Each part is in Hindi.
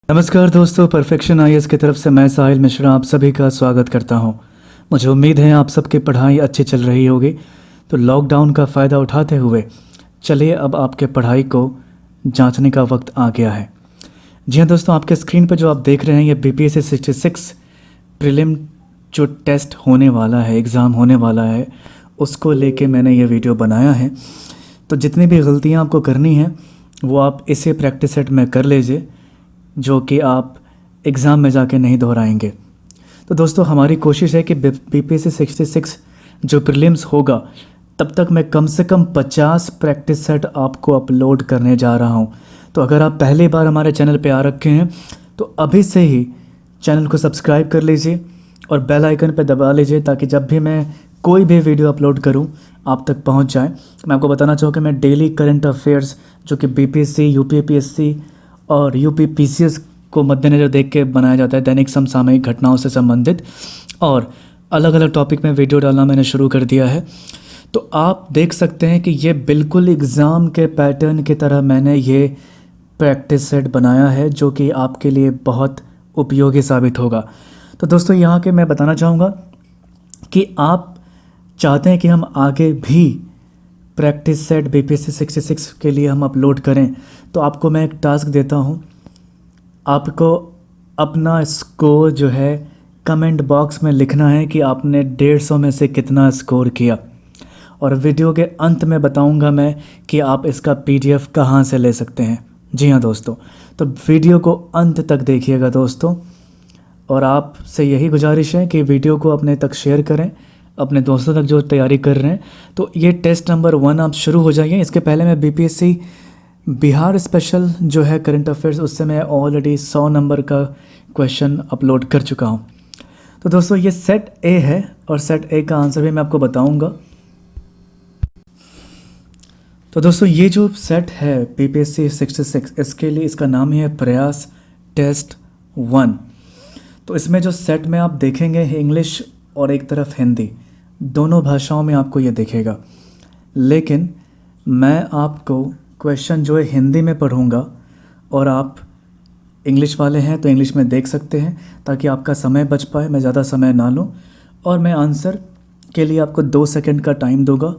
नमस्कार दोस्तों, परफेक्शन आईएएस की तरफ से मैं साहिल मिश्रा आप सभी का स्वागत करता हूं। मुझे उम्मीद है आप सबकी पढ़ाई अच्छी चल रही होगी। तो लॉकडाउन का फ़ायदा उठाते हुए चलिए अब आपके पढ़ाई को जांचने का वक्त आ गया है। जी हाँ दोस्तों, आपके स्क्रीन पर जो आप देख रहे हैं ये बीपीएससी 66 प्रीलिम जो टेस्ट होने वाला है, एग्ज़ाम होने वाला है, उसको लेके मैंने ये वीडियो बनाया है। तो जितनी भी गलतियाँ आपको करनी हैं वो आप इसे प्रैक्टिस सेट में कर लीजिए, जो कि आप एग्ज़ाम में जाके नहीं दोहराएंगे। तो दोस्तों हमारी कोशिश है कि बीपीएससी 66 जो प्रीलिम्स होगा तब तक मैं कम से कम 50 प्रैक्टिस सेट आपको अपलोड करने जा रहा हूं। तो अगर आप पहली बार हमारे चैनल पे आ रखे हैं तो अभी से ही चैनल को सब्सक्राइब कर लीजिए और बेल आइकन पे दबा लीजिए, ताकि जब भी मैं कोई भी वीडियो अपलोड करूं आप तक पहुंच जाए। मैं आपको बताना चाहूँ कि मैं डेली करंट अफेयर्स जो कि बीपीएससी, यूपीपीएससी और यूपीपीसीएस को मद्देनज़र देख के बनाया जाता है, दैनिक समसामयिक घटनाओं से संबंधित और अलग अलग टॉपिक में वीडियो डालना मैंने शुरू कर दिया है। तो आप देख सकते हैं कि ये बिल्कुल एग्ज़ाम के पैटर्न की तरह मैंने ये प्रैक्टिस सेट बनाया है, जो कि आपके लिए बहुत उपयोगी साबित होगा। तो दोस्तों यहाँ के मैं बताना चाहूँगा कि आप चाहते हैं कि हम आगे भी प्रैक्टिस सेट बीपीएससी 66 के लिए हम अपलोड करें, तो आपको मैं एक टास्क देता हूं। आपको अपना स्कोर जो है कमेंट बॉक्स में लिखना है कि आपने 150 में से कितना स्कोर किया, और वीडियो के अंत में बताऊंगा मैं कि आप इसका पीडीएफ कहां से ले सकते हैं। जी हाँ दोस्तों, तो वीडियो को अंत तक देखिएगा दोस्तों, और आपसे यही गुजारिश है कि वीडियो को अपने तक शेयर करें, अपने दोस्तों तक जो तैयारी कर रहे हैं। तो ये टेस्ट नंबर 1 आप शुरू हो जाइए। इसके पहले मैं बीपीएससी बिहार स्पेशल जो है करंट अफेयर्स, उससे मैं ऑलरेडी 100 नंबर का क्वेश्चन अपलोड कर चुका हूँ। तो दोस्तों ये सेट ए है और सेट ए का आंसर भी मैं आपको बताऊँगा। तो दोस्तों ये जो सेट है बीपीएससी 66, इसके लिए इसका नाम ही है प्रयास टेस्ट 1। तो इसमें जो सेट में आप देखेंगे इंग्लिश और एक तरफ हिंदी, दोनों भाषाओं में आपको ये दिखेगा, लेकिन मैं आपको क्वेश्चन जो है हिंदी में पढ़ूंगा और आप इंग्लिश वाले हैं तो इंग्लिश में देख सकते हैं, ताकि आपका समय बच पाए, मैं ज़्यादा समय ना लूं। और मैं आंसर के लिए आपको 2 सेकंड का टाइम दूंगा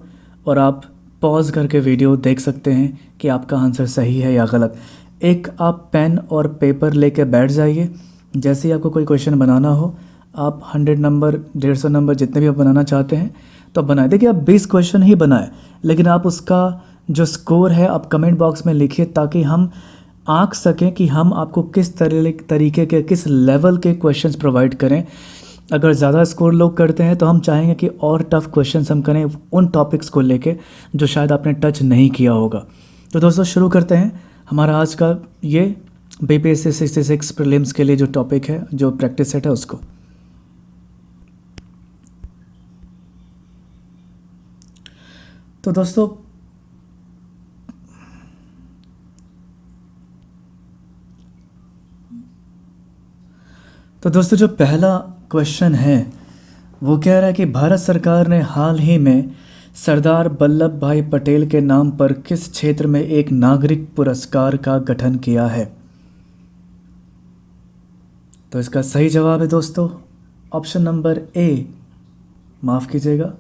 और आप पॉज करके वीडियो देख सकते हैं कि आपका आंसर सही है या गलत। एक आप पेन और पेपर लेके बैठ जाइए। जैसे ही आपको कोई क्वेश्चन बनाना हो, आप 100 नंबर, 150 नंबर, जितने भी आप बनाना चाहते हैं तो बनाए। देखिए आप 20 क्वेश्चन ही बनाएं, लेकिन आप उसका जो स्कोर है आप कमेंट बॉक्स में लिखिए, ताकि हम आंक सकें कि हम आपको किस तरीके के, किस लेवल के क्वेश्चंस प्रोवाइड करें। अगर ज़्यादा स्कोर लोग करते हैं तो हम चाहेंगे कि और टफ़ क्वेश्चंस हम करें उन टॉपिक्स को लेके जो शायद आपने टच नहीं किया होगा। तो दोस्तों शुरू करते हैं हमारा आज का ये बीपीएससी 66 प्रीलिम्स के लिए जो टॉपिक है, जो प्रैक्टिस सेट है उसको। तो दोस्तों जो पहला क्वेश्चन है वो कह रहा है कि भारत सरकार ने हाल ही में सरदार वल्लभ भाई पटेल के नाम पर किस क्षेत्र में एक नागरिक पुरस्कार का गठन किया है। तो इसका सही जवाब है दोस्तों ऑप्शन नंबर ए, माफ़ कीजिएगा,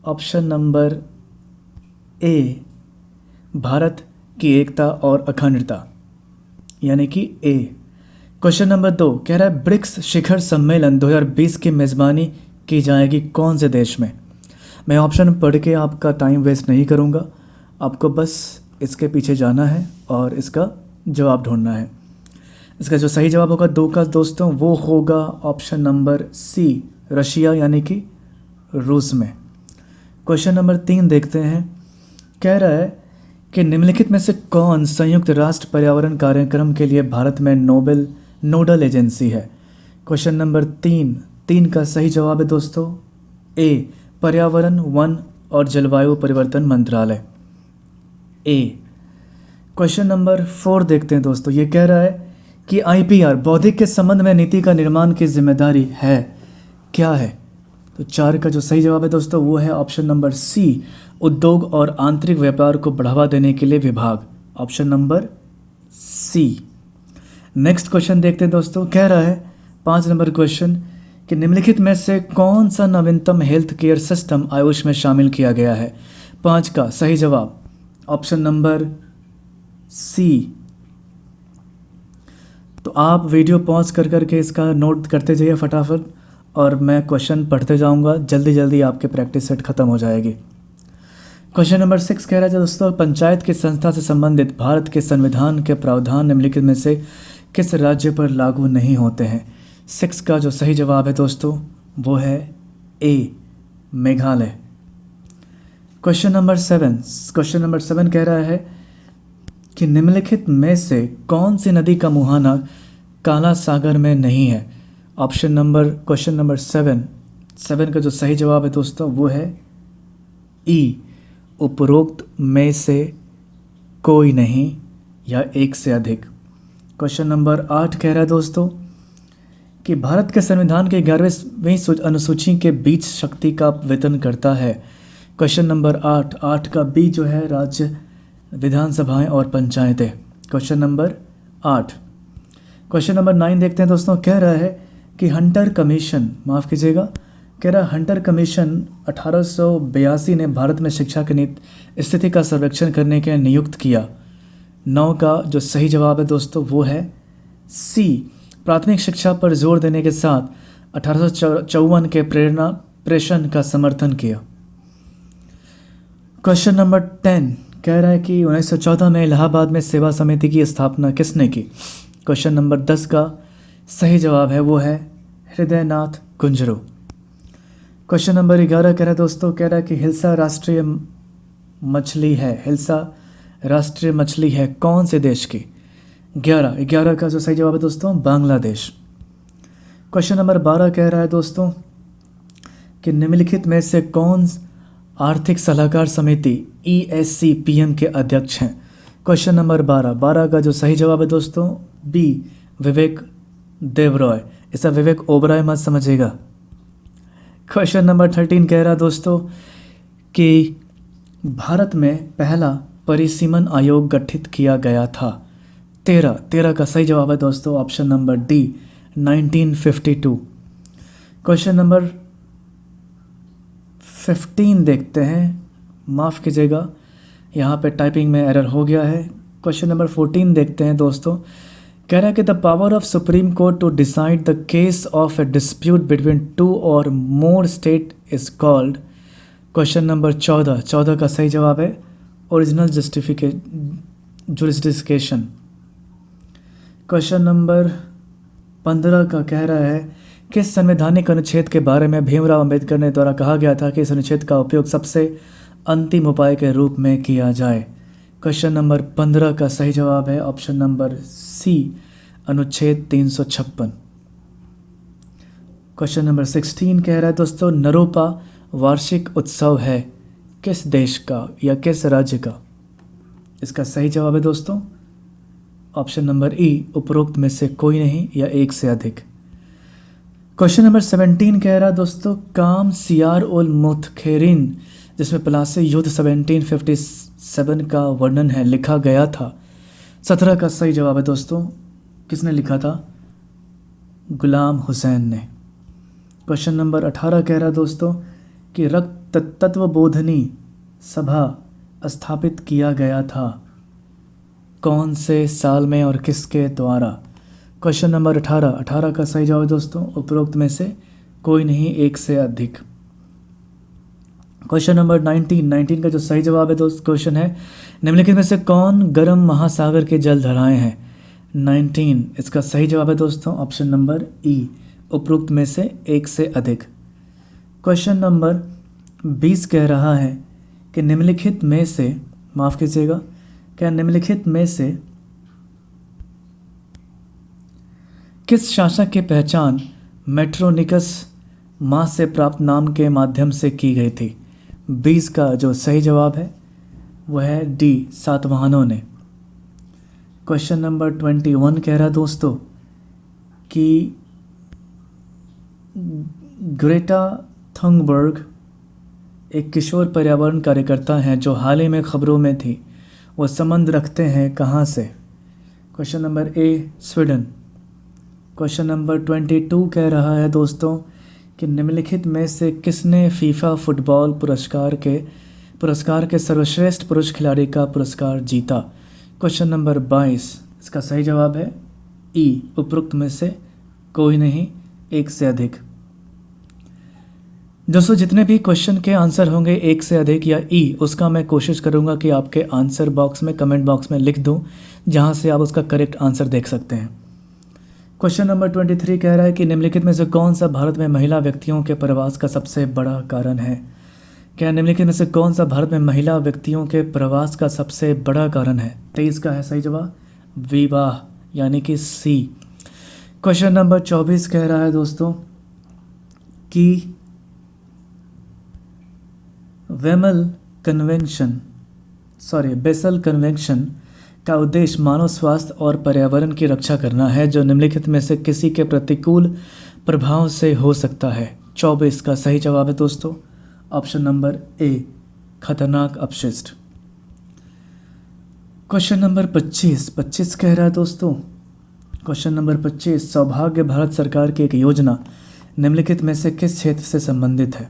ऑप्शन नंबर ए, भारत की एकता और अखंडता, यानी कि ए। क्वेश्चन नंबर 2 कह रहा है ब्रिक्स शिखर सम्मेलन 2020 की मेज़बानी की जाएगी कौन से देश में। मैं ऑप्शन पढ़ के आपका टाइम वेस्ट नहीं करूंगा, आपको बस इसके पीछे जाना है और इसका जवाब ढूंढना है। इसका जो सही जवाब होगा 2 का दोस्तों वो होगा ऑप्शन नंबर सी, रशिया यानी कि रूस में। क्वेश्चन नंबर 3 देखते हैं। कह रहा है कि निम्नलिखित में से कौन संयुक्त राष्ट्र पर्यावरण कार्यक्रम के लिए भारत में नोडल एजेंसी है। क्वेश्चन नंबर 3 का सही जवाब है दोस्तों ए, पर्यावरण, वन और जलवायु परिवर्तन मंत्रालय, ए। क्वेश्चन नंबर 4 देखते हैं दोस्तों। ये कह रहा है कि आईपीआर बौद्धिक के संबंध में नीति का निर्माण की जिम्मेदारी है, क्या है। तो 4 का जो सही जवाब है दोस्तों वो है ऑप्शन नंबर सी, उद्योग और आंतरिक व्यापार को बढ़ावा देने के लिए विभाग, option number C. Next question देखते हैं दोस्तों। कह रहा है 5 नंबर क्वेश्चन कि निम्नलिखित में से कौन सा नवीनतम हेल्थ केयर सिस्टम आयुष में शामिल किया गया है। 5 का सही जवाब ऑप्शन नंबर सी। तो आप वीडियो पॉज कर करके इसका नोट करते जाइए फटाफट, और मैं क्वेश्चन पढ़ते जाऊंगा, जल्दी जल्दी आपके प्रैक्टिस सेट खत्म हो जाएगी। क्वेश्चन नंबर 6 कह रहा है दोस्तों, पंचायत की संस्था से संबंधित भारत के संविधान के प्रावधान निम्नलिखित में से किस राज्य पर लागू नहीं होते हैं। 6 का जो सही जवाब है दोस्तों वो है ए, मेघालय। क्वेश्चन नंबर 7 कह रहा है कि निम्नलिखित में से कौन सी नदी का मुहाना काला सागर में नहीं है। क्वेश्चन नंबर 7 का जो सही जवाब है दोस्तों वो है ई, उपरोक्त में से कोई नहीं या एक से अधिक। क्वेश्चन नंबर 8 कह रहा है दोस्तों कि भारत के संविधान के 11वीं अनुसूची के बीच शक्ति का वेतन करता है। क्वेश्चन नंबर 8 का बी जो है राज्य विधानसभाएं और पंचायतें। Question number 8। क्वेश्चन नंबर 9 देखते हैं दोस्तों। कह रहा है कि हंटर कमीशन, माफ़ कीजिएगा, कह रहा हंटर कमीशन 1882 ने भारत में शिक्षा की स्थिति का सर्वेक्षण करने के लिए नियुक्त किया। 9 का जो सही जवाब है दोस्तों वो है सी, प्राथमिक शिक्षा पर जोर देने के साथ 1854 के प्रेषण का समर्थन किया। क्वेश्चन नंबर 10 कह रहा है कि 1914 में इलाहाबाद में सेवा समिति की स्थापना किसने की। क्वेश्चन नंबर 10 का सही जवाब है वो है हृदयनाथ कुंजरू। क्वेश्चन नंबर 11 कह रहा है दोस्तों, कह रहा है कि हिल्सा राष्ट्रीय मछली है कौन से देश की। 11 का जो सही जवाब है दोस्तों बांग्लादेश। क्वेश्चन नंबर 12 कह रहा है दोस्तों कि निम्नलिखित में से कौन आर्थिक सलाहकार समिति ESC-PM के अध्यक्ष हैं। क्वेश्चन नंबर 12 का जो सही जवाब है दोस्तों बी, विवेक देवरॉय। ऐसा विवेक ओबराय मत समझिएगा। क्वेश्चन नंबर 13 कह रहा दोस्तों कि भारत में पहला परिसीमन आयोग गठित किया गया था। 13 का सही जवाब है दोस्तों option number D, 1952। Question number 15 देखते हैं, माफ़ कीजिएगा यहाँ पे टाइपिंग में एरर हो गया है। क्वेश्चन नंबर 14 देखते हैं दोस्तों। कह रहा है कि the power of Supreme Court to decide the case of a dispute between 2 और more state is called. Question number 14 का सही जवाब है ओरिजिनल जुरिस्डिक्शन। क्वेश्चन नंबर 15 का कह रहा है किस संवैधानिक अनुच्छेद के बारे में भीमराव अंबेडकर ने द्वारा कहा गया था कि इस अनुच्छेद का उपयोग सबसे अंतिम उपाय के रूप में किया जाए। क्वेश्चन नंबर 15 का सही जवाब है ऑप्शन नंबर सी, अनुच्छेद 356। क्वेश्चन नंबर 16 कह रहा है दोस्तों नरोपा वार्षिक उत्सव है किस देश का या किस राज्य का। इसका सही जवाब है दोस्तों ऑप्शन नंबर ई, उपरोक्त में से कोई नहीं या एक से अधिक। क्वेश्चन नंबर 17 कह रहा है दोस्तों काम सियार उल मुतखेरिन जिसमें प्लासी युद्ध 1757 का वर्णन है लिखा गया था। 17 का सही जवाब है दोस्तों, किसने लिखा था, गुलाम हुसैन ने। क्वेश्चन नंबर 18 कह रहा है दोस्तों कि रक्त तत्वबोधनी सभा स्थापित किया गया था कौन से साल में और किसके द्वारा। क्वेश्चन नंबर 18 का सही जवाब है दोस्तों उपरोक्त में से कोई नहीं, एक से अधिक। क्वेश्चन नंबर 19 का जो सही जवाब है दोस्त क्वेश्चन है निम्नलिखित में से कौन गर्म महासागर के जल धराएं हैं। 19 इसका सही जवाब है दोस्तों ऑप्शन नंबर ई, उपरोक्त में से एक से अधिक। क्वेश्चन नंबर 20 कह रहा है कि निम्नलिखित में से, माफ़ कीजिएगा, क्या निम्नलिखित में से किस शासक की पहचान मेट्रोनिकस माँ से प्राप्त नाम के माध्यम से की गई थी। 20 का जो सही जवाब है वह है डी, सातवाहनों ने। क्वेश्चन नंबर 21 कह रहा है दोस्तों कि ग्रेटा थुनबर्ग एक किशोर पर्यावरण कार्यकर्ता हैं जो हाल ही में खबरों में थी, वो संबंध रखते हैं कहाँ से। Question number A Sweden. Question number 22 कह रहा है दोस्तों कि निम्नलिखित में से किसने फीफा फुटबॉल पुरस्कार के सर्वश्रेष्ठ पुरुष खिलाड़ी का पुरस्कार जीता। क्वेश्चन नंबर 22, इसका सही जवाब है ई, उपरोक्त में से कोई नहीं, एक से अधिक। दोस्तों जितने भी क्वेश्चन के आंसर होंगे एक से अधिक या ई, उसका मैं कोशिश करूंगा कि आपके आंसर बॉक्स में, कमेंट बॉक्स में लिख दूं, जहां से आप उसका करेक्ट आंसर देख सकते हैं। क्वेश्चन नंबर 23 कह रहा है कि निम्नलिखित में से कौन सा भारत में महिला व्यक्तियों के प्रवास का सबसे बड़ा कारण है। क्या निम्नलिखित में से कौन सा भारत में महिला व्यक्तियों के प्रवास का सबसे बड़ा कारण है। 23 का है सही जवाब विवाह, यानी कि सी। क्वेश्चन नंबर 24 कह रहा है दोस्तों कि बेसल कन्वेंशन का उद्देश्य मानव स्वास्थ्य और पर्यावरण की रक्षा करना है, जो निम्नलिखित में से किसी के प्रतिकूल प्रभाव से हो सकता है। 24 का सही जवाब है दोस्तों ऑप्शन नंबर ए, खतरनाक अपशिष्ट। क्वेश्चन नंबर 25 कह रहा है दोस्तों, क्वेश्चन नंबर 25, सौभाग्य भारत सरकार की एक योजना निम्नलिखित में से किस क्षेत्र से संबंधित है।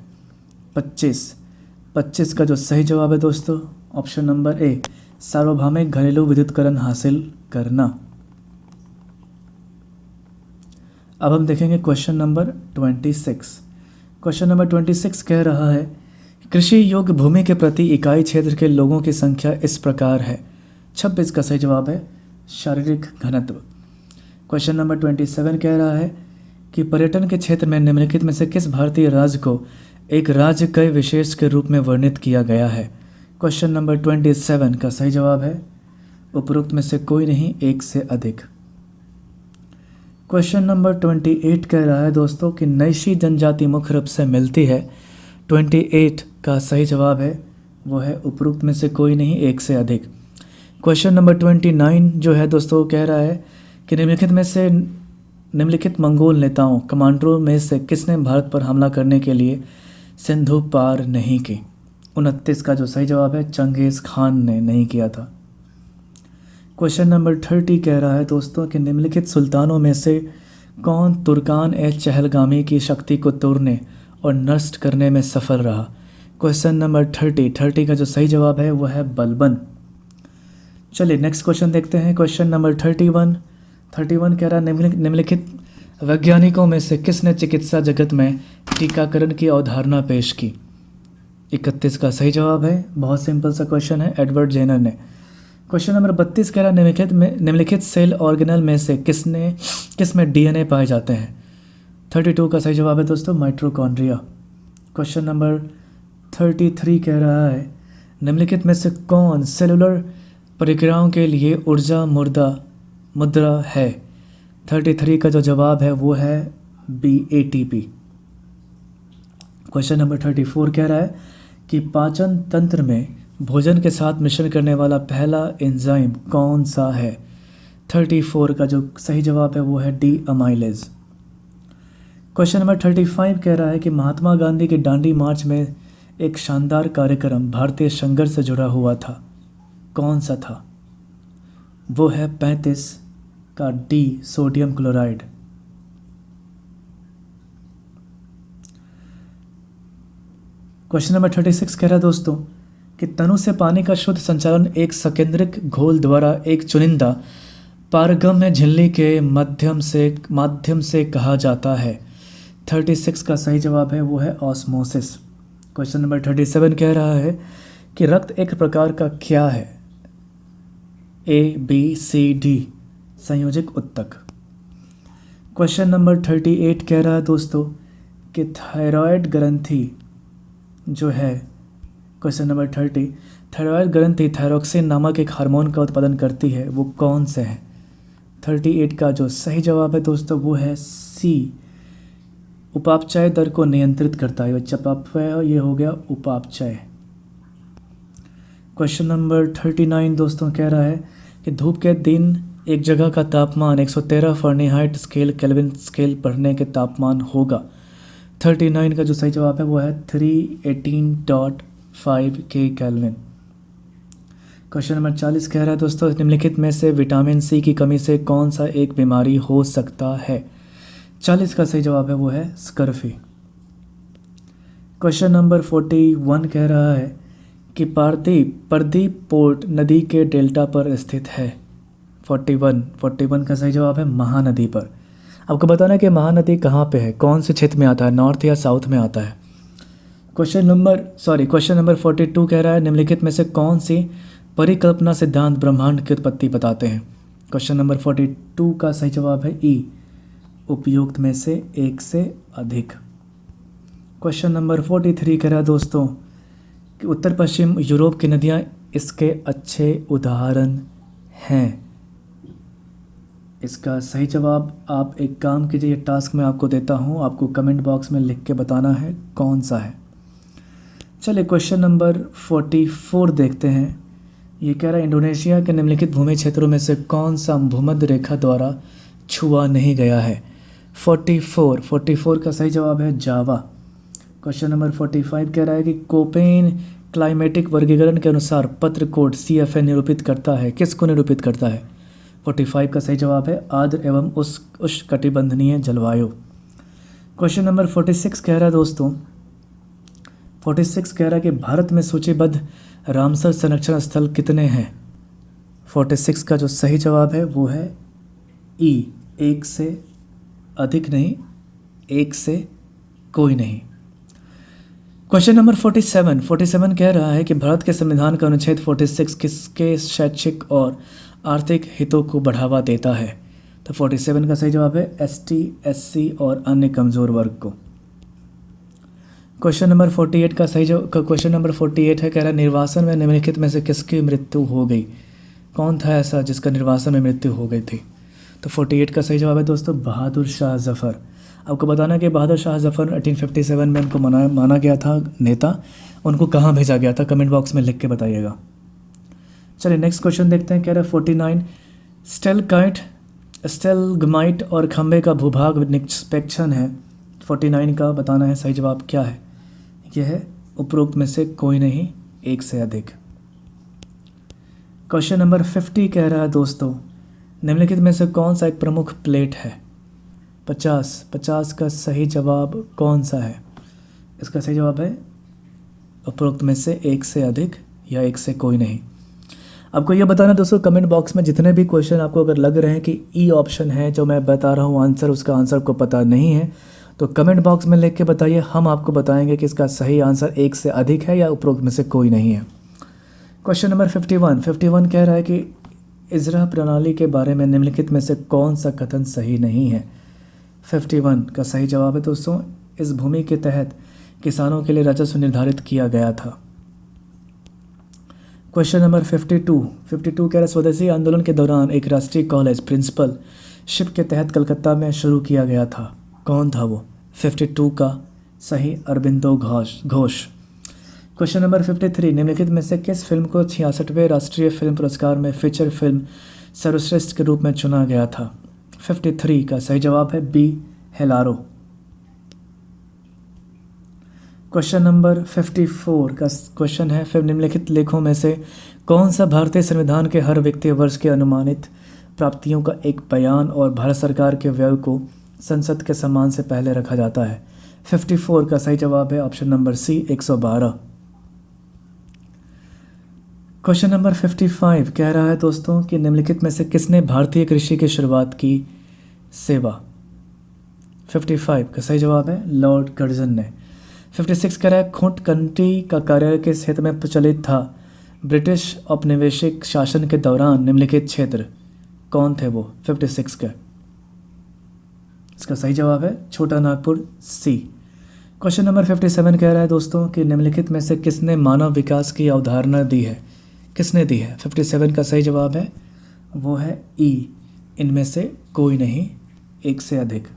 25 का जो सही जवाब है दोस्तों ऑप्शन नंबर ए, सार्वभौमिक घरेलू विद्युतीकरण हासिल करना। अब हम देखेंगे क्वेश्चन नंबर 26। क्वेश्चन नंबर 26 कह रहा है कृषि योग्य भूमि के प्रति इकाई क्षेत्र के लोगों की संख्या इस प्रकार है। 26 का सही जवाब है शारीरिक घनत्व। क्वेश्चन नंबर 27 कह रहा है कि पर्यटन के क्षेत्र में निम्नलिखित में से किस भारतीय राज्य को एक राज्य कई विशेष के रूप में वर्णित किया गया है। क्वेश्चन नंबर 27 का सही जवाब है उपरोक्त में से कोई नहीं, एक से अधिक। क्वेश्चन नंबर 28 कह रहा है दोस्तों कि नैशी जनजाति मुख्य रूप से मिलती है। 28 का सही जवाब है वो है उपरोक्त में से कोई नहीं, एक से अधिक। क्वेश्चन नंबर 29 जो है दोस्तों कह रहा है कि निम्नलिखित मंगोल नेताओं कमांडरों में से किसने भारत पर हमला करने के लिए सिंधु पार नहीं की। 29 का जो सही जवाब है चंगेज़ खान ने नहीं किया था। क्वेश्चन नंबर 30 कह रहा है दोस्तों कि निम्नलिखित सुल्तानों में से कौन तुर्कान ए चहलगामी की शक्ति को तोड़ने और नष्ट करने में सफल रहा। क्वेश्चन नंबर 30 का जो सही जवाब है वह है बलबन। चलिए नेक्स्ट क्वेश्चन देखते हैं। क्वेश्चन नंबर 31 कह रहा है निम्नलिखित वैज्ञानिकों में से किसने चिकित्सा जगत में टीकाकरण की अवधारणा पेश की। 31 का सही जवाब है, बहुत सिंपल सा क्वेश्चन है, एडवर्ड जेनर ने। क्वेश्चन नंबर 32 कह रहा है निम्नलिखित सेल ऑर्गेनल में से किस में डीएनए पाए जाते हैं। 32 का सही जवाब है दोस्तों माइटोकॉन्ड्रिया। क्वेश्चन नंबर 33 कह रहा है निम्नलिखित में से कौन सेलुलर प्रक्रियाओं के लिए ऊर्जा मुद्रा है। 33 का जो जवाब है वो है बी, एटीपी। क्वेश्चन नंबर 34 कह रहा है कि पाचन तंत्र में भोजन के साथ मिश्रण करने वाला पहला एंजाइम कौन सा है। 34 का जो सही जवाब है वो है डी, अमाइलेज। क्वेश्चन नंबर 35 कह रहा है कि महात्मा गांधी के दांडी मार्च में एक शानदार कार्यक्रम भारतीय संघर्ष से जुड़ा हुआ था, कौन सा था। वो है 35 का D, sodium chloride. Question number 36 कह रहा है दोस्तों कि तनु से पानी का शुद्ध संचालन एक सकेंद्रिक घोल द्वारा एक चुनिंदा पारगम्य झिल्ली के माध्यम से कहा जाता है। 36 का सही जवाब है वो है ऑस्मोसिस। क्वेश्चन नंबर 37 कह रहा है कि रक्त एक प्रकार का क्या है। ABCD संयोजक उत्तक। क्वेश्चन नंबर 38 कह रहा है दोस्तों कि थायराइड ग्रंथि जो है, क्वेश्चन नंबर 30, थायराइड ग्रंथि थायरोक्सिन नामक एक हार्मोन का उत्पादन करती है, वो कौन से है। 38 का जो सही जवाब है दोस्तों वो है सी, उपापचय दर को नियंत्रित करता है। ये हो गया उपापचय। क्वेश्चन नंबर 39 दोस्तों कह रहा है कि धूप के दिन एक जगह का तापमान 113 फ़ारेनहाइट स्केल केल्विन स्केल बढ़ने के तापमान होगा। 39 का जो सही जवाब है वो है 318.5 के केल्विन। क्वेश्चन नंबर 40 कह रहा है दोस्तों, निम्नलिखित में से विटामिन सी की कमी से कौन सा एक बीमारी हो सकता है? 40 का सही जवाब है वो है स्कर्फी। क्वेश्चन नंबर 41 कह रहा है कि प्रदीप पोर्ट नदी के डेल्टा पर स्थित है। 41 का सही जवाब है महानदी पर। आपको बताना है कि महानदी कहाँ पे है, कौन से क्षेत्र में आता है, नॉर्थ या साउथ में आता है। क्वेश्चन नंबर 42 कह रहा है, निम्नलिखित में से कौन सी परिकल्पना सिद्धांत ब्रह्मांड की उत्पत्ति बताते हैं? क्वेश्चन नंबर 42 का सही जवाब है ई, उपयुक्त में से एक से अधिक। क्वेश्चन नंबर 43 कह रहा है दोस्तों कि उत्तर पश्चिम यूरोप की नदियाँ इसके अच्छे उदाहरण हैं। इसका सही जवाब आप एक काम कीजिए, ये टास्क मैं आपको देता हूँ, आपको कमेंट बॉक्स में लिख के बताना है कौन सा है। चलिए क्वेश्चन नंबर 44 देखते हैं। ये कह रहा है इंडोनेशिया के निम्नलिखित भूमि क्षेत्रों में से कौन सा भूमध्य रेखा द्वारा छुआ नहीं गया है? 44 का सही जवाब है जावा। क्वेश्चन नंबर 45 कह रहा है कि कोपेन क्लाइमेटिक वर्गीकरण के अनुसार पत्र कोड CFA निरूपित करता है, किसको निरूपित करता है? 45 का सही जवाब है आर्द्र एवं उष्णकटिबंधीय जलवायु। क्वेश्चन नंबर 46 कह रहा है दोस्तों, 46 कह रहा है कि भारत में सूचीबद्ध रामसर संरक्षण स्थल कितने हैं? 46 का जो सही जवाब है वो है ई, एक से अधिक नहीं, एक से कोई नहीं। क्वेश्चन नंबर 47 कह रहा है कि भारत के संविधान का अनुच्छेद 46 किसके शैक्षिक और आर्थिक हितों को बढ़ावा देता है? तो 47 का सही जवाब है ST, SC और अन्य कमज़ोर वर्ग को। क्वेश्चन नंबर 48 का क्वेश्चन नंबर 48 है, कह रहा है निर्वासन में निम्नलिखित में से किसकी मृत्यु हो गई? कौन था ऐसा जिसका निर्वासन में मृत्यु हो गई थी? तो 48 का सही जवाब है दोस्तों बहादुर शाह जफ़र। आपको बताना कि बहादुर शाह जफ़र 1857 में उनको माना गया था नेता, उनको कहाँ भेजा गया था, कमेंट बॉक्स में लिख के बताइएगा। चलिए नेक्स्ट क्वेश्चन देखते हैं। कह रहा है 49 स्टेलग्माइट और खंबे का भूभाग निष्पेक्षण है। 49 का बताना है सही जवाब क्या है? यह है उपरोक्त में से कोई नहीं, एक से अधिक। क्वेश्चन नंबर 50 कह रहा है दोस्तों, निम्नलिखित में से कौन सा एक प्रमुख प्लेट है? 50 का सही जवाब कौन सा है? इसका सही जवाब है उपरोक्त में से एक से अधिक या एक से कोई नहीं। आपको यह बताना दोस्तों, कमेंट बॉक्स में जितने भी क्वेश्चन आपको अगर लग रहे हैं कि ई ऑप्शन है जो मैं बता रहा हूँ आंसर, उसका आंसर को पता नहीं है तो कमेंट बॉक्स में लिख के बताइए, हम आपको बताएंगे कि इसका सही आंसर एक से अधिक है या उपरोक्त में से कोई नहीं है। क्वेश्चन नंबर 51 कह रहा है कि इजरा प्रणाली के बारे में निम्नलिखित में से कौन सा कथन सही नहीं है? 51 का सही जवाब है दोस्तों इस भूमि के तहत किसानों के लिए राजस्व निर्धारित किया गया था। क्वेश्चन नंबर 52 कह रहा है स्वदेशी आंदोलन के दौरान एक राष्ट्रीय कॉलेज प्रिंसिपलशिप के तहत कलकत्ता में शुरू किया गया था, कौन था वो? 52 का सही अरबिंदो घोष। क्वेश्चन नंबर 53 निम्नलिखित में से किस फिल्म को 66वें राष्ट्रीय फिल्म पुरस्कार में फीचर फिल्म सर्वश्रेष्ठ के रूप में चुना गया था? 53 का सही जवाब है बी, हेलारो। क्वेश्चन नंबर 54 का क्वेश्चन है, फिर निम्नलिखित लेखों में से कौन सा भारतीय संविधान के हर वित्तीय वर्ष के अनुमानित प्राप्तियों का एक बयान और भारत सरकार के व्यय को संसद के सम्मान से पहले रखा जाता है? 54 का सही जवाब है option number C, 112। Question number 55 कह रहा है दोस्तों कि निम्नलिखित में से किसने भारतीय कृषि की शुरुआत की? सेवा। 55 का सही जवाब है लॉर्ड कर्जन ने। 56 कह रहा है खूंट कंट्री का कार्यालय किस क्षेत्र में प्रचलित था ब्रिटिश औपनिवेशिक शासन के दौरान? निम्नलिखित क्षेत्र कौन थे वो? 56 का इसका सही जवाब है छोटा नागपुर, सी। क्वेश्चन नंबर 57 कह रहा है दोस्तों कि निम्नलिखित में से किसने मानव विकास की अवधारणा दी है? किसने दी है? 57 का सही जवाब है वो है ई, इनमें से कोई नहीं, एक से अधिक।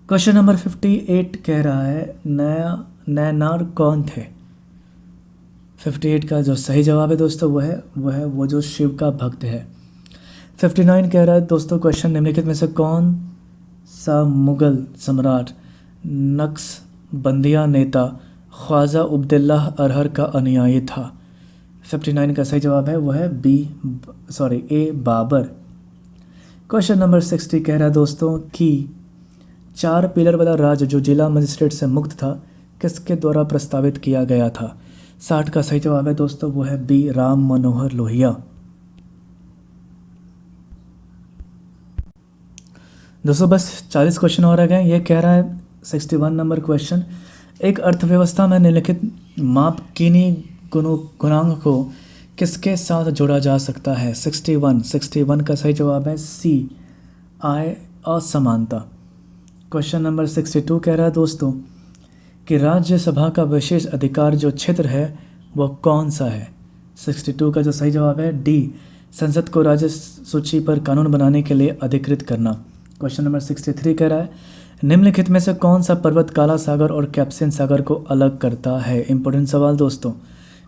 क्वेश्चन नंबर 58 कह रहा है नैनार कौन थे? 58 का जो सही जवाब है दोस्तों वो जो शिव का भक्त है। 59 कह रहा है दोस्तों क्वेश्चन निम्नलिखित में से कौन सा मुगल सम्राट नक्शबंदिया नेता ख्वाजा उब्दुल्लाह अरहर का अनुयायी था? 59 का सही जवाब है वो है ए बाबर। क्वेश्चन नंबर 60 कह रहा है दोस्तों कि 4 पिलर वाला राज्य जो जिला मजिस्ट्रेट से मुक्त था किसके द्वारा प्रस्तावित किया गया था। 60 का सही जवाब है दोस्तों वो है बी राम मनोहर लोहिया। दोस्तों बस 40 क्वेश्चन और रह गए। ये कह रहा है 61 नंबर क्वेश्चन, एक अर्थव्यवस्था में निम्नलिखित मापकीनी गुणांक को किसके साथ जोड़ा जा सकता है। 61 का सही जवाब है सी आय असमानता। क्वेश्चन नंबर 62 कह रहा है दोस्तों कि राज्यसभा का विशेष अधिकार जो क्षेत्र है वह कौन सा है। 62 का जो सही जवाब है डी संसद को राज्य सूची पर कानून बनाने के लिए अधिकृत करना। क्वेश्चन नंबर 63 कह रहा है निम्नलिखित में से कौन सा पर्वत काला सागर और कैप्सियन सागर को अलग करता है। इंपॉर्टेंट सवाल दोस्तों।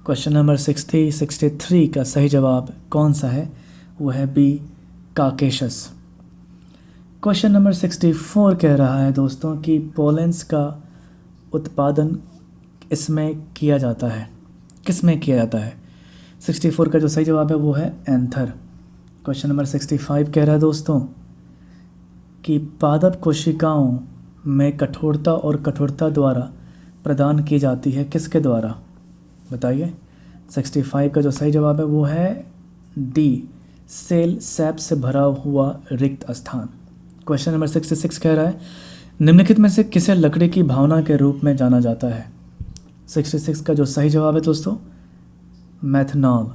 क्वेश्चन नंबर 63 का सही जवाब कौन सा है वो है बी काकेशस। क्वेश्चन नंबर 64 कह रहा है दोस्तों कि पोलेंस का उत्पादन इसमें किया जाता है, किसमें किया जाता है। 64 का जो सही जवाब है वो है एंथर। क्वेश्चन नंबर 65 कह रहा है दोस्तों कि पादप कोशिकाओं में कठोरता और कठोरता द्वारा प्रदान की जाती है, किसके द्वारा बताइए। 65 का जो सही जवाब है वो है डी सेल सैप से भरा हुआ रिक्त स्थान। क्वेश्चन नंबर 66 कह रहा है निम्नलिखित में से किसे लकड़ी की भावना के रूप में जाना जाता है। 66 का जो सही जवाब है दोस्तों मैथनॉल।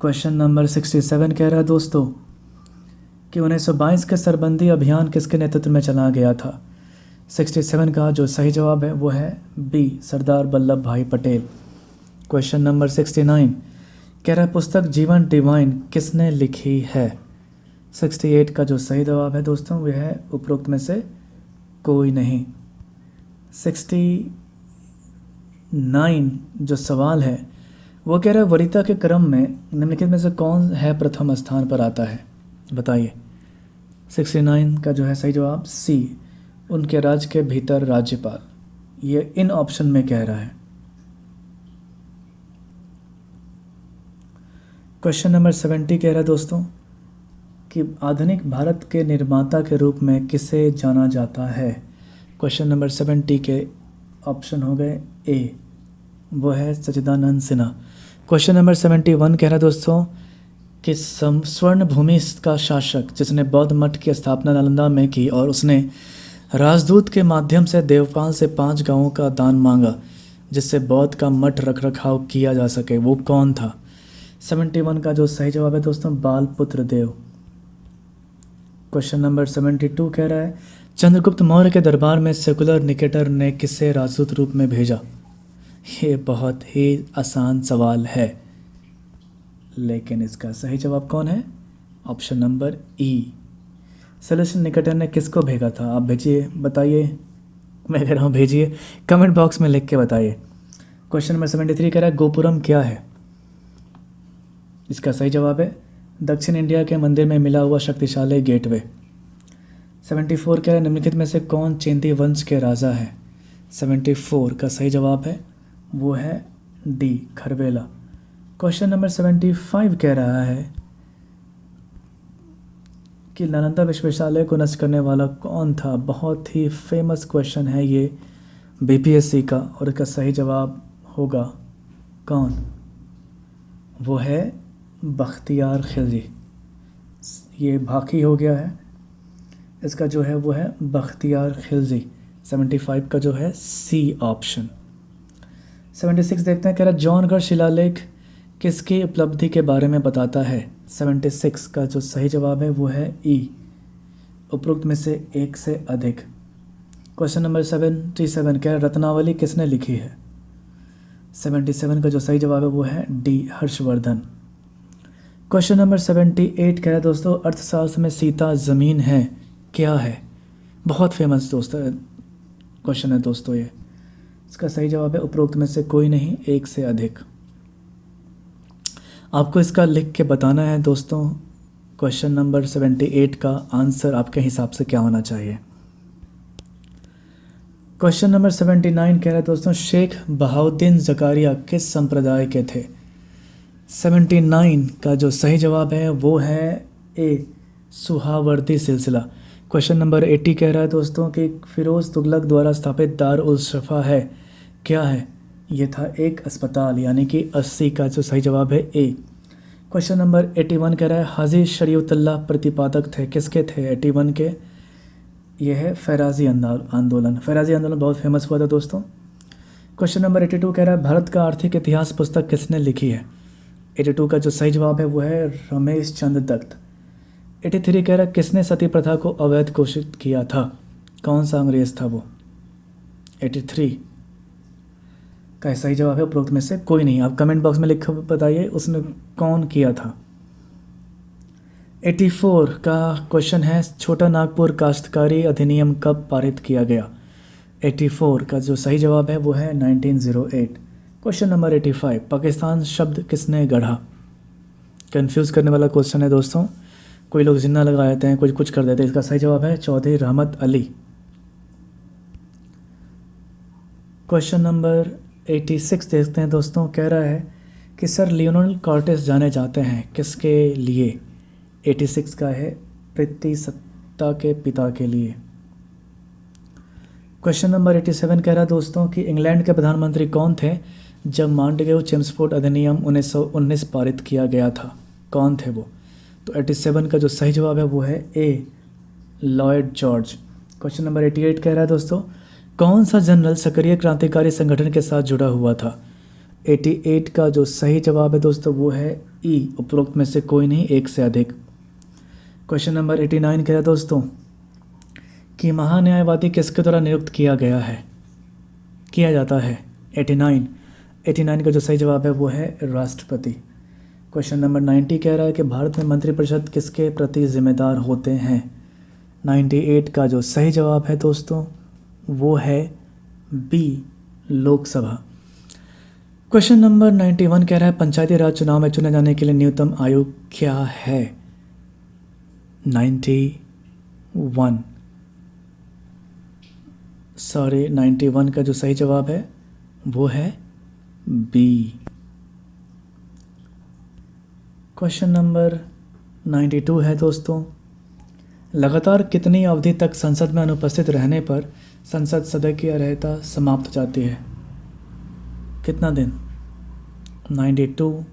क्वेश्चन नंबर 67 कह रहा है दोस्तों कि 1922 के सरबंदी अभियान किसके नेतृत्व में चलाया गया था। 67 का जो सही जवाब है वो है बी सरदार वल्लभ भाई पटेल। क्वेश्चन नंबर 69 कह रहा है पुस्तक जीवन डिवाइन किसने लिखी है। 68 का जो सही जवाब है दोस्तों वह है उपरोक्त में से कोई नहीं। 69 जो सवाल है वो कह रहा है वरीयता के क्रम में निम्नलिखित में से कौन है प्रथम स्थान पर आता है बताइए। 69 का जो है सही जवाब सी उनके राज्य के भीतर राज्यपाल, ये इन ऑप्शन में कह रहा है। क्वेश्चन नंबर 70 कह रहा है दोस्तों कि आधुनिक भारत के निर्माता के रूप में किसे जाना जाता है। क्वेश्चन नंबर 70 के ऑप्शन हो गए ए वो है सच्चिदानंद सिन्हा। क्वेश्चन नंबर 71 कह रहा है दोस्तों कि स्वर्ण भूमि का शासक जिसने बौद्ध मठ की स्थापना नालंदा में की और उसने राजदूत के माध्यम से देवपाल से 5 गांवों का दान मांगा जिससे बौद्ध का मठ रखरखाव किया जा सके, वो कौन था। 71 का जो सही जवाब है दोस्तों बालपुत्र देव। क्वेश्चन नंबर 72 कह रहा है चंद्रगुप्त मौर्य के दरबार में सेकुलर निकेटर ने किसे राजदूत रूप में भेजा। ये बहुत ही आसान सवाल है लेकिन इसका सही जवाब कौन है, ऑप्शन नंबर ई सेलेशन निकेटर ने किसको भेजा था। आप भेजिए, बताइए, मैं कह रहा हूँ भेजिए, कमेंट बॉक्स में लिख के बताइए। क्वेश्चन नंबर 73 कह रहा है गोपुरम क्या है। इसका सही जवाब है दक्षिण इंडिया के मंदिर में मिला हुआ शक्तिशाली गेटवे। 74 कह रहा है निम्नलिखित में से कौन चेंदी वंश के राजा है। 74 का सही जवाब है वो है डी खरवेला। क्वेश्चन नंबर 75 कह रहा है कि नालंदा विश्वविद्यालय को नष्ट करने वाला कौन था। बहुत ही फेमस क्वेश्चन है ये बीपीएससी का और इसका सही जवाब होगा कौन, वो है बख्तियार खिलजी। ये बाकी हो गया है, इसका जो है वो है बख्तियार खिलजी। 75 का जो है सी ऑप्शन। 76 देखते हैं, कह रहा जौनगढ़ शिलालेख किसकी उपलब्धि के बारे में बताता है। 76 का जो सही जवाब है वो है ई उपरोक्त में से एक से अधिक। क्वेश्चन नंबर 77 कह रहा रत्नावली किसने लिखी है। 77 का जो सही जवाब है वो है डी हर्षवर्धन। क्वेश्चन नंबर 78 कह रहा है दोस्तों अर्थशास्त्र में सीता ज़मीन है क्या है। बहुत फेमस दोस्तों क्वेश्चन है दोस्तों ये। इसका सही जवाब है उपरोक्त में से कोई नहीं, एक से अधिक। आपको इसका लिख के बताना है दोस्तों क्वेश्चन नंबर 78 का आंसर आपके हिसाब से क्या होना चाहिए। क्वेश्चन नंबर 79 कह रहा है दोस्तों शेख बहाउद्दीन ज़कारिया किस संप्रदाय के थे। 79 का जो सही जवाब है वो है ए, सुहावर्दी सिलसिला। क्वेश्चन नंबर 80 कह रहा है दोस्तों कि फ़िरोज़ तुगलक द्वारा स्थापित दार उल शफ़ा है, क्या है? ये था एक अस्पताल, यानी कि 80 का जो सही जवाब है ए। क्वेश्चन नंबर 81 कह रहा है हाजी शरीयतुल्लाह प्रतिपादक थे, किसके थे 81 के? ये है फ़ैराज़ी आंदोलन। फ़ैराज़ी आंदोलन बहुत फेमस हुआ था दोस्तों। क्वेश्चन नंबर 82 कह रहा है भारत का आर्थिक इतिहास पुस्तक किसने लिखी है? 82 का जो सही जवाब है वो है रमेश चंद्र दत्त। 83 कह रहा है किसने सती प्रथा को अवैध घोषित किया था, कौन सा अंग्रेज था वो? 83 का सही जवाब है उपरोक्त में से कोई नहीं। आप कमेंट बॉक्स में लिख कर बताइए उसने कौन किया था। 84 का क्वेश्चन है छोटा नागपुर काश्तकारी अधिनियम कब पारित किया गया? 84 का जो सही जवाब है वो है 1908। क्वेश्चन नंबर 85 पाकिस्तान शब्द किसने गढ़ा? कंफ्यूज करने वाला क्वेश्चन है दोस्तों, कोई लोग जिन्ना लगा देते हैं, कुछ कर देते हैं। इसका सही जवाब है चौधरी रहमत अली। क्वेश्चन नंबर 86 देखते हैं दोस्तों, कह रहा है कि सर लियोनेल कॉर्टेस जाने जाते हैं किसके लिए? 86 का है पृथ्वी सत्ता के पिता के लिए। क्वेश्चन नंबर 87 कह रहा है दोस्तों कि इंग्लैंड के प्रधानमंत्री कौन थे जब मॉन्टेग्यू चेम्सफोर्ड अधिनियम 1919 पारित किया गया था, कौन थे वो? तो 87 का जो सही जवाब है वो है ए, लॉयड जॉर्ज। क्वेश्चन नंबर 88 कह रहा है दोस्तों कौन सा जनरल सक्रिय क्रांतिकारी संगठन के साथ जुड़ा हुआ था? 88 का जो सही जवाब है दोस्तों वो है ई, उपरोक्त में से कोई नहीं, एक से अधिक। क्वेश्चन नंबर 89 कह रहा है दोस्तों कि महान्यायवादी किसके द्वारा नियुक्त किया जाता है? 89 का जो सही जवाब है वो है राष्ट्रपति। क्वेश्चन नंबर 90 कह रहा है कि भारत में मंत्रिपरिषद किसके प्रति जिम्मेदार होते हैं? 98 का जो सही जवाब है दोस्तों वो है बी, लोकसभा। क्वेश्चन नंबर 91 कह रहा है पंचायती राज चुनाव में चुने जाने के लिए न्यूनतम आयु क्या है? 91 का जो सही जवाब है वो है बी। क्वेश्चन नंबर 92 है दोस्तों, लगातार कितनी अवधि तक संसद में अनुपस्थित रहने पर संसद सदस्य की अर्हता समाप्त हो जाती है? कितना दिन? 92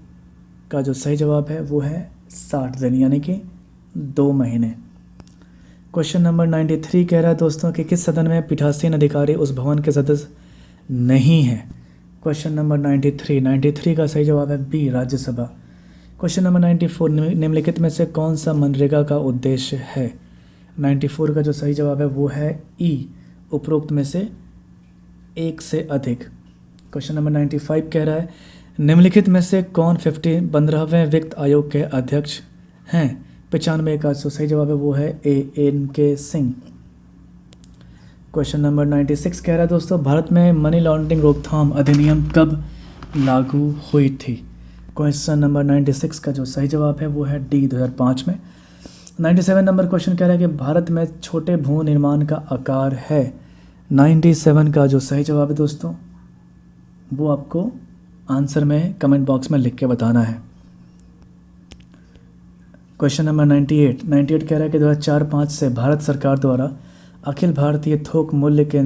का जो सही जवाब है वो है 60 दिन, यानी कि 2 महीने। क्वेश्चन नंबर 93 कह रहा है दोस्तों कि किस सदन में पीठासीन अधिकारी उस भवन के सदस्य नहीं है? क्वेश्चन नंबर 93 का सही जवाब है बी, राज्यसभा। क्वेश्चन नंबर 94 निम्नलिखित में से कौन सा मनरेगा का उद्देश्य है? 94 का जो सही जवाब है वो है ई, उपरोक्त में से एक से अधिक। क्वेश्चन नंबर 95 कह रहा है निम्नलिखित में से कौन 15वें वित्त आयोग के अध्यक्ष हैं? 95 का जो सही जवाब है वो है ए, एन.के. सिंह। क्वेश्चन नंबर 96 कह रहा है दोस्तों भारत में मनी लॉन्ड्रिंग रोकथाम अधिनियम कब लागू हुई थी? क्वेश्चन नंबर 96 का जो सही जवाब है वो है डी, 2005 में। 97 नंबर क्वेश्चन कह रहा है कि भारत में छोटे भू निर्माण का आकार है। 97 का जो सही जवाब है दोस्तों वो आपको आंसर में कमेंट बॉक्स में लिख के बताना है। क्वेश्चन नंबर 98 कह रहा है कि 2004-05 से भारत सरकार द्वारा अखिल भारतीय थोक मूल्य के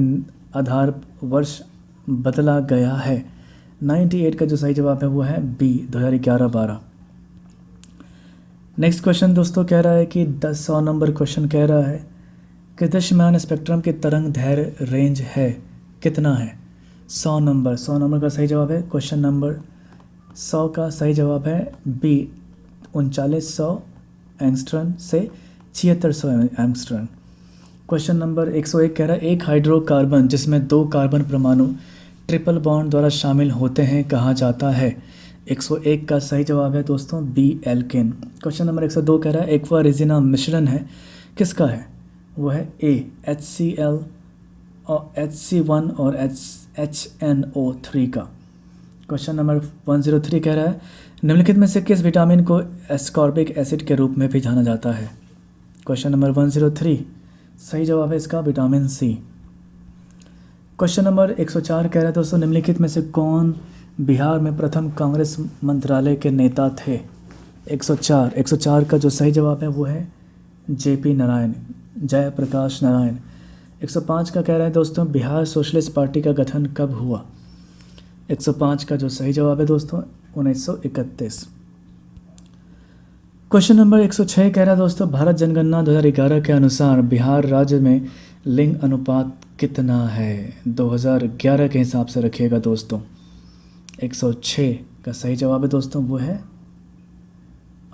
आधार वर्ष बदला गया है। 98 का जो सही जवाब है वो है बी, 2011-12। नेक्स्ट क्वेश्चन दोस्तों कह रहा है कि 100 नंबर क्वेश्चन कह रहा है कि दृश्यमान स्पेक्ट्रम की तरंग दैर्घ्य रेंज है, कितना है? 100 नंबर का सही जवाब है क्वेश्चन नंबर 100 का सही जवाब है बी, 3900 एंगस्ट्रम से 7600 एंगस्ट्रम। क्वेश्चन नंबर 101 कह रहा है एक हाइड्रोकार्बन जिसमें 2 कार्बन परमाणु ट्रिपल बॉन्ड द्वारा शामिल होते हैं कहा जाता है? 101 का सही जवाब है दोस्तों बी, एल्केन। क्वेश्चन नंबर 102 कह रहा है एक्वा रेजिना मिश्रण है किसका है? वो है ए, HCl और HC1 और HNO3 का। क्वेश्चन नंबर 103 कह रहा है निम्नलिखित में से किस विटामिन को एस्कॉर्बिक एसिड के रूप में भी जाना जाता है? क्वेश्चन नंबर 103 सही जवाब है इसका विटामिन सी। क्वेश्चन नंबर 104 कह रहा है दोस्तों निम्नलिखित में से कौन बिहार में प्रथम कांग्रेस मंत्रालय के नेता थे? 104 का जो सही जवाब है वो है जेपी नारायण, जयप्रकाश नारायण। 105 का कह रहा है दोस्तों बिहार सोशलिस्ट पार्टी का गठन कब हुआ? 105 का जो सही जवाब है दोस्तों 1931। क्वेश्चन नंबर 106 कह रहा है दोस्तों भारत जनगणना 2011 के अनुसार बिहार राज्य में लिंग अनुपात कितना है? 2011 के हिसाब से रखिएगा दोस्तों। 106 का सही जवाब है दोस्तों वो है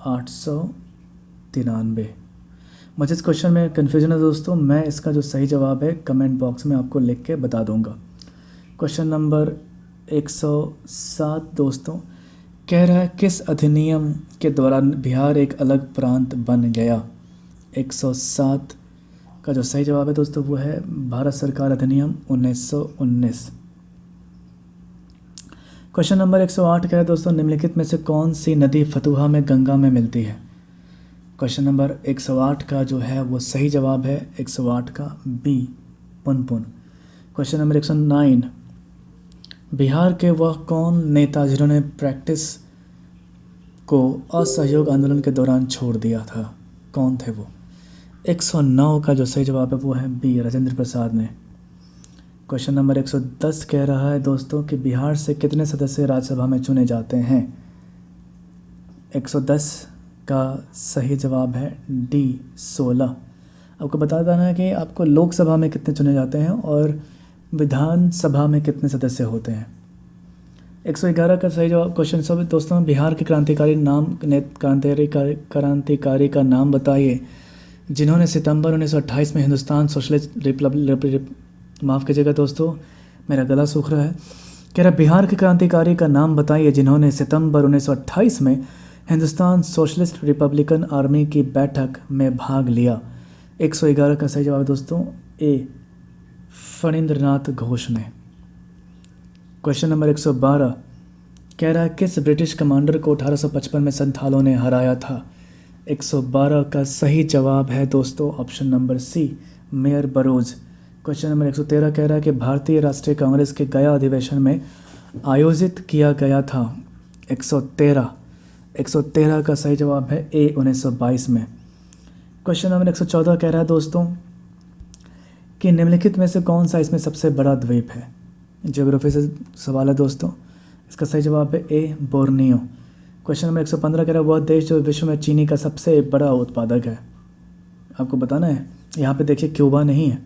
893। मुझे इस क्वेश्चन में कन्फ्यूजन है दोस्तों, मैं इसका जो सही जवाब है कमेंट बॉक्स में आपको लिख के बता दूंगा। क्वेश्चन नंबर 107 दोस्तों कह रहा है किस अधिनियम के दौरान बिहार एक अलग प्रांत बन गया? 107 का जो सही जवाब है दोस्तों वो है भारत सरकार अधिनियम 1919। क्वेश्चन नंबर 108 कह रहा है दोस्तों निम्नलिखित में से कौन सी नदी फतुहा में गंगा में मिलती है? क्वेश्चन नंबर 108 का जो है वो सही जवाब है 108 का B Punpun. Question number 109 Bihar के वह कौन नेता जिन्होंने प्रैक्टिस को असहयोग आंदोलन के दौरान छोड़ दिया था, कौन थे वो? 109 का जो सही जवाब है वो है बी राजेंद्र प्रसाद ने। क्वेश्चन नंबर 110 कह रहा है दोस्तों कि बिहार से कितने सदस्य राज्यसभा में चुने जाते हैं? 110 का सही जवाब है डी 16। आपको बता देना है कि आपको लोकसभा में कितने चुने जाते हैं और विधानसभा में कितने सदस्य होते हैं। 111 का सही जवाब क्वेश्चन सब दोस्तों बिहार के क्रांतिकारी का नाम बताइए जिन्होंने सितंबर 1928 में हिंदुस्तान सोशलिस्ट माफ़ कीजिएगा दोस्तों मेरा गला सूख रहा है। कह रहा बिहार के क्रांतिकारी का नाम बताइए जिन्होंने सितंबर 1928 में हिंदुस्तान सोशलिस्ट रिपब्लिकन आर्मी की बैठक में भाग लिया। 111 का सही जवाब दोस्तों ए फणींद्रनाथ घोष ने। क्वेश्चन नंबर 112 कह रहा है किस ब्रिटिश कमांडर को 1855 में संथालों ने हराया था? 112 का सही जवाब है दोस्तों option number C mayor boroughs. Question number 113 कह रहा है कि भारतीय राष्ट्रीय कांग्रेस के गया अधिवेशन में आयोजित किया गया था। 113 का सही जवाब है ए 1922 में। क्वेश्चन नंबर 114 कह रहा है दोस्तों कि निम्नलिखित में से कौन सा इसमें सबसे बड़ा द्वीप है? ज्योग्राफी से सवाल है दोस्तों, इसका सही जवाब है ए बोर्नियो। क्वेश्चन नंबर 115 कह रहा है वह देश जो विश्व में चीनी का सबसे बड़ा उत्पादक है, आपको बताना है। यहाँ पे देखिए क्यूबा नहीं है,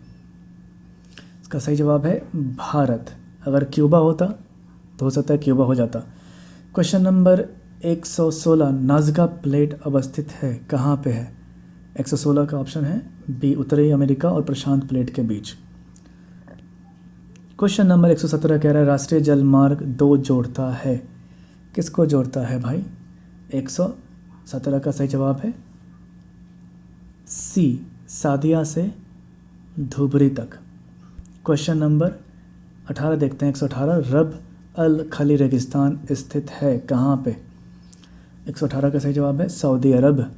इसका सही जवाब है भारत। अगर क्यूबा होता तो हो सकता है क्यूबा हो जाता। क्वेश्चन नंबर 116 नाज़का प्लेट अवस्थित है कहाँ पे है? 116 का ऑप्शन है बी उत्तरी अमेरिका और प्रशांत प्लेट के बीच। क्वेश्चन नंबर 117 कह रहा है राष्ट्रीय जल मार्ग 2 जोड़ता है, किसको जोड़ता है भाई? 117 का सही जवाब है सी सादिया से धुबरी तक। क्वेश्चन नंबर 18 देखते हैं 118 रब अल खली रेगिस्तान स्थित है कहाँ पे? 118 का सही जवाब है सऊदी अरब।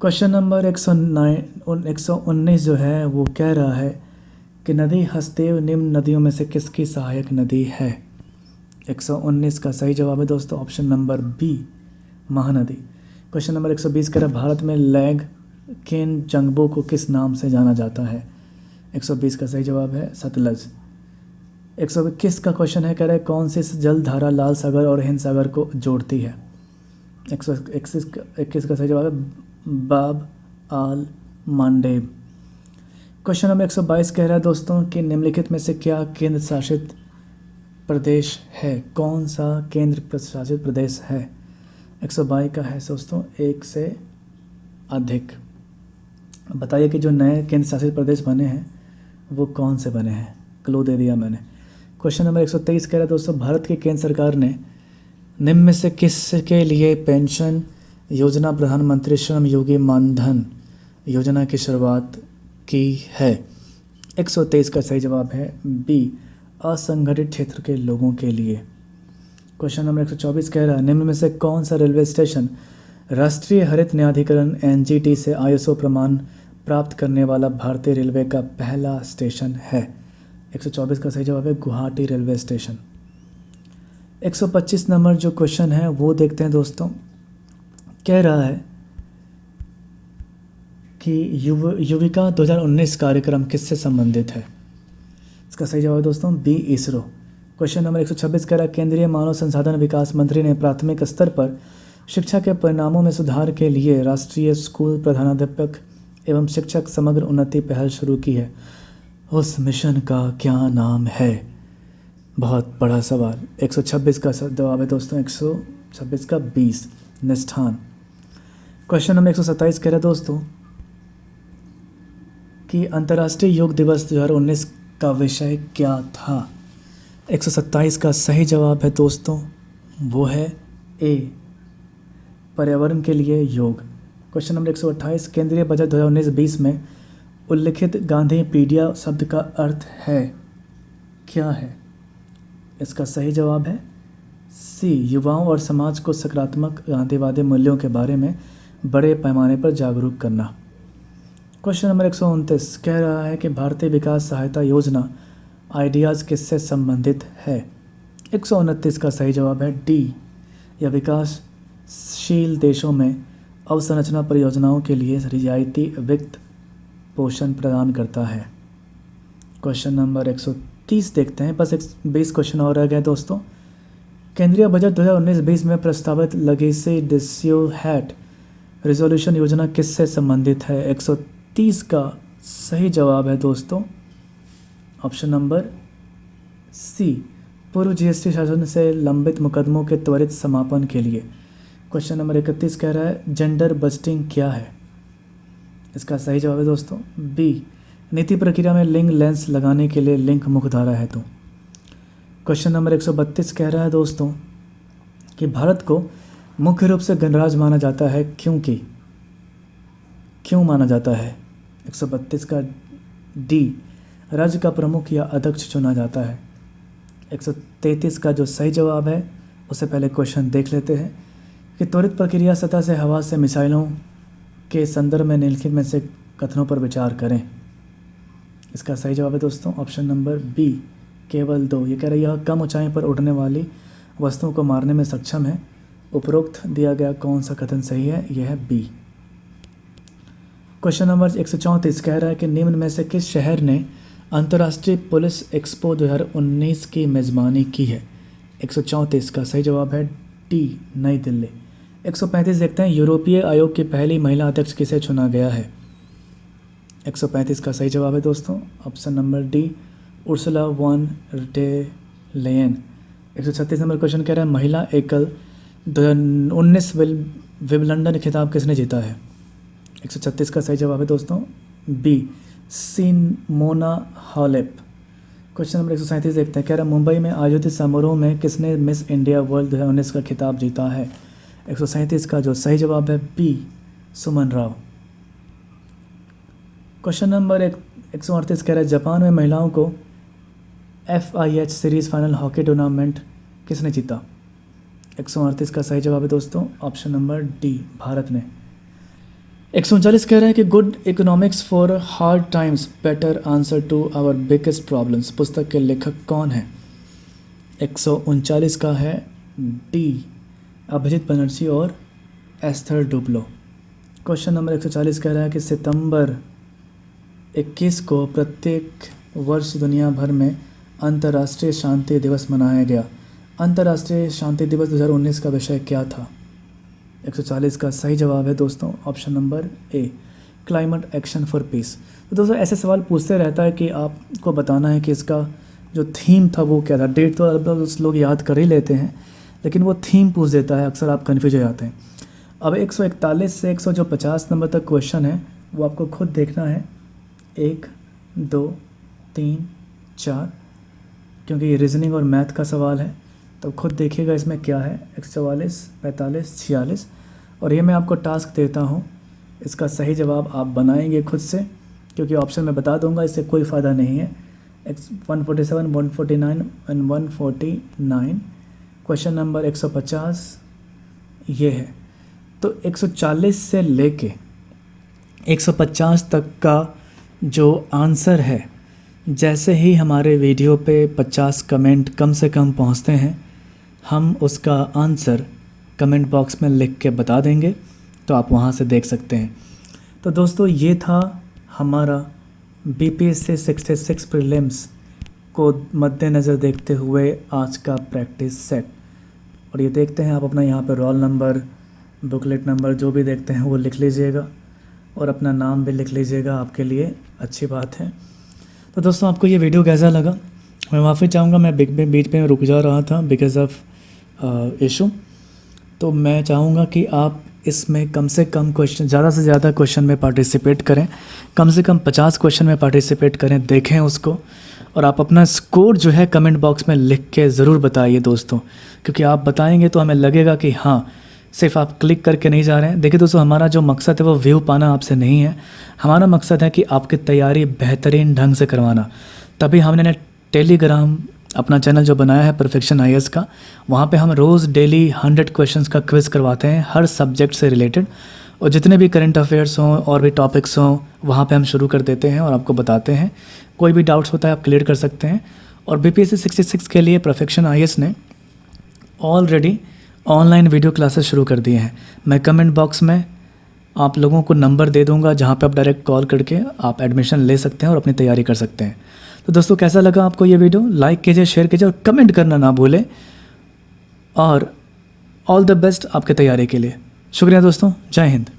क्वेश्चन नंबर 119 जो है वो कह रहा है कि नदी हसदेव निम्न नदियों में से किसकी सहायक नदी है? 119 का सही जवाब है दोस्तों option number B Mahanadi. Question number 120 कह रहा है भारत में लैग केन जंगबो को किस नाम से जाना जाता है? 120 का सही जवाब है सतलज। 121 का क्वेश्चन है कह रहा है कौन सी जल धारा लाल सागर और हिंद सागर को जोड़ती है? 121 का सही जवाब है बाब आल मांडेब। क्वेश्चन नंबर 122 कह रहा है दोस्तों कि निम्नलिखित में से क्या केंद्र शासित प्रदेश है? कौन सा केंद्र शासित प्रदेश है? 122 का है दोस्तों एक से अधिक। बताइए कि जो नए केंद्र शासित प्रदेश बने हैं वो कौन से बने हैं? क्लू दे दिया मैंने। क्वेश्चन नंबर 123 कह रहा है दोस्तों भारत की केंद्र सरकार ने निम्न में से किसके लिए पेंशन योजना प्रधानमंत्री श्रम योगी मानधन योजना की शुरुआत की है? 123 का सही जवाब है बी असंगठित क्षेत्र के लोगों के लिए। क्वेश्चन नंबर 124 कह रहा है निम्न में से कौन सा रेलवे स्टेशन राष्ट्रीय हरित न्यायाधिकरण एनजीटी से आईएसओ प्रमाण प्राप्त करने वाला भारतीय रेलवे का पहला स्टेशन है? 124 का सही जवाब है गुवाहाटी रेलवे स्टेशन। 125 नंबर जो क्वेश्चन है वो देखते हैं दोस्तों। कह रहा है कि युविका 2019 कार्यक्रम किससे संबंधित है। इसका सही जवाब है दोस्तों बी, इसरो। क्वेश्चन नंबर 126 कह रहा है केंद्रीय मानव संसाधन विकास मंत्री ने प्राथमिक स्तर पर शिक्षा के परिणामों में सुधार के लिए राष्ट्रीय स्कूल प्रधानाध्यापक एवं शिक्षक समग्र उन्नति पहल शुरू की है। उस मिशन का क्या नाम है। बहुत बड़ा सवाल। 126 का जवाब है दोस्तों 126 का 20, निष्ठान। क्वेश्चन नंबर 127 कह रहा है दोस्तों कि अंतर्राष्ट्रीय योग दिवस 2019 का विषय क्या था। 127 का सही जवाब है दोस्तों वो है ए, पर्यावरण के लिए योग। क्वेश्चन नंबर 128 केंद्रीय बजट 2019-20 में उल्लिखित गांधी पीडिया शब्द का अर्थ है क्या है। इसका सही जवाब है सी, युवाओं और समाज को सकारात्मक गांधीवादी मूल्यों के बारे में बड़े पैमाने पर जागरूक करना। क्वेश्चन नंबर 129 कह रहा है कि भारतीय विकास सहायता योजना आइडियाज़ किससे संबंधित है। 129 का सही जवाब है डी, यह विकासशील देशों में अवसंरचना परियोजनाओं के लिए रियायती वित्त पोषण प्रदान करता है। क्वेश्चन नंबर 130 देखते हैं, बस 20 क्वेश्चन और रह गए दोस्तों। केंद्रीय बजट 2019-20 में प्रस्तावित लेगेसी डिस्यू हैट रिजोल्यूशन योजना किससे संबंधित है। 130 का सही जवाब है दोस्तों ऑप्शन नंबर सी, पूर्व जीएसटी शासन से लंबित मुकदमों के त्वरित समापन के लिए। क्वेश्चन नंबर 31 कह रहा है जेंडर बस्टिंग क्या है। इसका सही जवाब है दोस्तों बी, नीति प्रक्रिया में लिंग लेंस लगाने के लिए लिंक मुख्यधारा है तो। क्वेश्चन नंबर 132 कह रहा है दोस्तों कि भारत को मुख्य रूप से गणराज्य माना जाता है क्यों माना जाता है। 132 का डी, राज्य का प्रमुख या अध्यक्ष चुना जाता है। 133 का जो सही जवाब है उससे पहले क्वेश्चन देख लेते हैं कि त्वरित प्रक्रिया सतह से हवा से मिसाइलों के संदर्भ में निम्नलिखित में से कथनों पर विचार करें। इसका सही जवाब है दोस्तों ऑप्शन नंबर बी, केवल 2। ये कह रही है कम ऊंचाई पर उड़ने वाली वस्तुओं को मारने में सक्षम है। उपरोक्त दिया गया कौन सा कथन सही है, यह है बी। क्वेश्चन नंबर 134 कह रहा है कि निम्न में से किस शहर ने अंतर्राष्ट्रीय पुलिस एक्सपो 2019 की मेज़बानी की है। 134 का सही जवाब है डी, नई दिल्ली। 135 देखते हैं यूरोपीय आयोग की पहली महिला अध्यक्ष किसे चुना गया है। 135 का सही जवाब है दोस्तों option number D, Ursula von der Leyen. 136 number question कह रहा है महिला एकल 2019 विंबलडन खिताब किसने जीता है। 136 का सही जवाब है दोस्तों B, Simona Halep. Question number 137 देखते हैं कह रहा है मुंबई में आयोजित समारोह में किसने मिस इंडिया वर्ल्ड 2019 का खिताब जीता है। 137 का जो सही जवाब है बी, सुमन राव। क्वेश्चन नंबर 138 कह रहा है जापान में महिलाओं को FIH series final hockey tournament किसने जीता। 138 का सही जवाब है दोस्तों ऑप्शन नंबर डी, भारत ने। 139 कह रहा है कि good economics for hard times better answer to our biggest problems पुस्तक के लेखक कौन है। 139 का है डी, अभिजीत बनर्जी और एस्थर डुप्लो। क्वेश्चन नंबर 140 कह रहा है कि सितंबर 21 को प्रत्येक वर्ष दुनिया भर में अंतर्राष्ट्रीय शांति दिवस मनाया गया। अंतर्राष्ट्रीय शांति दिवस 2019 का विषय क्या था। 140 का सही जवाब है दोस्तों option number A, climate action for piece. तो दोस्तों ऐसे सवाल पूछते रहता है कि आपको बताना है कि इसका जो थीम था वो क्या था। डेट तो लोग याद कर ही लेते हैं लेकिन वो थीम पूछ देता है, अक्सर आप कन्फ्यूज हो जाते हैं। अब 141 से 150 नंबर तक क्वेश्चन है वो आपको खुद देखना है। 1, 2, 3, 4, क्योंकि ये रीजनिंग और मैथ का सवाल है तो खुद देखिएगा इसमें क्या है। 144, 45, 46 और ये मैं आपको टास्क देता हूँ, इसका सही जवाब आप बनाएंगे खुद से क्योंकि ऑप्शन में बता दूंगा, इससे कोई फ़ायदा नहीं है। 147, 149 एंड 149। क्वेश्चन नंबर 150 ये है। तो 140 से लेके 150 तक का जो आंसर है, जैसे ही हमारे वीडियो पे 50 कमेंट कम से कम पहुंचते हैं हम उसका आंसर कमेंट बॉक्स में लिख के बता देंगे, तो आप वहाँ से देख सकते हैं। तो दोस्तों ये था हमारा BPSC 66 प्रीलिम्स को मद्देनज़र देखते हुए आज का प्रैक्टिस सेट। और ये देखते हैं आप अपना यहाँ पर रोल नंबर, बुकलेट नंबर जो भी देखते हैं वो लिख लीजिएगा और अपना नाम भी लिख लीजिएगा, आपके लिए अच्छी बात है। तो दोस्तों आपको ये वीडियो कैसा लगा? मैं माफ़ी चाहूँगा, मैं बीच में रुक जा रहा था बिकॉज़ ऑफ इशू। तो मैं चाहूँगा कि आप इसमें कम से कम क्वेश्चन, ज़्यादा से ज़्यादा क्वेश्चन में पार्टिसिपेट करें, कम से कम 50 क्वेश्चन में पार्टिसिपेट करें, देखें उसको। और आप अपना स्कोर जो है कमेंट बॉक्स में लिख के ज़रूर बताइए दोस्तों, क्योंकि आप बताएंगे तो हमें लगेगा कि हाँ, सिर्फ आप क्लिक करके नहीं जा रहे हैं। देखिए दोस्तों, हमारा जो मकसद है वो व्यू पाना आपसे नहीं है, हमारा मकसद है कि आपकी तैयारी बेहतरीन ढंग से करवाना। तभी हमने टेलीग्राम अपना चैनल जो बनाया है परफेक्शन IAS का, वहाँ पे हम रोज़ डेली 100 क्वेश्चंस का क्विज़ करवाते हैं हर सब्जेक्ट से रिलेटेड, और जितने भी करंट अफेयर्स हों और भी टॉपिक्स हों वहाँ पे हम शुरू कर देते हैं और आपको बताते हैं। कोई भी डाउट्स होता है आप क्लियर कर सकते हैं। और BPSC 66 के लिए परफेक्शन IAS ने ऑलरेडी ऑनलाइन वीडियो क्लासेस शुरू कर दिए हैं। मैं कमेंट बॉक्स में आप लोगों को नंबर दे दूंगा जहाँ पे आप डायरेक्ट कॉल करके आप एडमिशन ले सकते हैं और अपनी तैयारी कर सकते हैं। तो दोस्तों कैसा लगा आपको ये वीडियो? लाइक कीजिए, शेयर कीजिए और कमेंट करना ना भूलें। और ऑल द बेस्ट आपके तैयारी के लिए। शुक्रिया दोस्तों, जय हिंद।